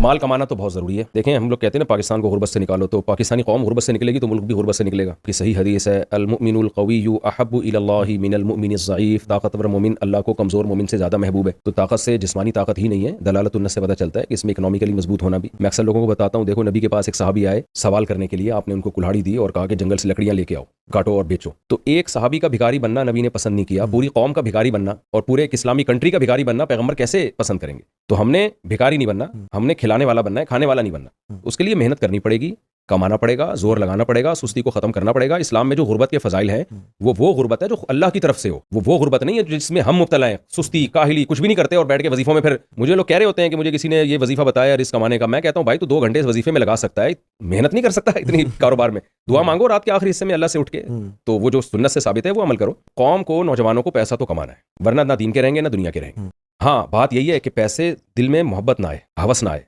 مال کمانا تو بہت ضروری ہے. دیکھیں ہم لوگ کہتے ہیں نا پاکستان کو غربت سے نکالو, تو پاکستانی قوم غربت سے نکلے گی تو ملک بھی غربت سے نکلے گا. کہ صحیح حدیث ہے, المؤمن القوی احب الی اللہ من المؤمن الضعیف, طاقتور مومن اللہ کو کمزور مومن سے زیادہ محبوب ہے. تو طاقت سے جسمانی طاقت ہی نہیں ہے, دلالت النص سے پتہ چلتا ہے کہ اس میں اکنامکلی مضبوط ہونا بھی. میں اکثر لوگوں کو بتاتا ہوں, دیکھو نبی کے پاس ایک صحابی آئے سوال کرنے کے لیے, آپ نے ان کو کلہاڑی دی اور کہا کہ جنگل سے لکڑیاں لے کے آؤ, کاٹو اور بیچو. تو ایک صحابی کا بھکاری بننا نبی نے پسند نہیں کیا, پوری قوم کا بھکاری بننا اور پورے ایک اسلامی کنٹری کا بھکاری بننا پیغمبر کیسے پسند کریں گے؟ تو ہم نے بھکاری نہیں بننا, ہم نے کھلانے والا بننا ہے, کھانے والا نہیں بننا. اس کے لیے محنت کرنی پڑے گی, کمانا پڑے گا, زور لگانا پڑے گا, سستی کو ختم کرنا پڑے گا. اسلام میں جو غربت کے فضائل ہیں وہ غربت ہے جو اللہ کی طرف سے ہو, وہ غربت نہیں ہے جس میں ہم مبتلا ہیں, سستی, کاہلی, کچھ بھی نہیں کرتے اور بیٹھ کے وظیفوں میں. پھر مجھے لوگ کہہ رہے ہوتے ہیں کہ مجھے کسی نے یہ وظیفہ بتایا رزق کمانے کا. میں کہتا ہوں بھائی تو 2 گھنٹے اس وظیفے میں لگا سکتا ہے, محنت نہیں کر سکتا اتنی کاروبار میں. دعا مانگو رات کے آخری حصے میں اللہ سے اٹھ کے, تو وہ جو سنت سے ثابت ہے وہ عمل کرو. قوم کو, نوجوانوں کو پیسہ تو کمانا ہے, ورنہ نہ دین کے رہیں گے نہ دنیا کے رہیں گے. ہاں بات یہی ہے کہ پیسے دل میں محبت نہ آئے, ہوس نہ آئے.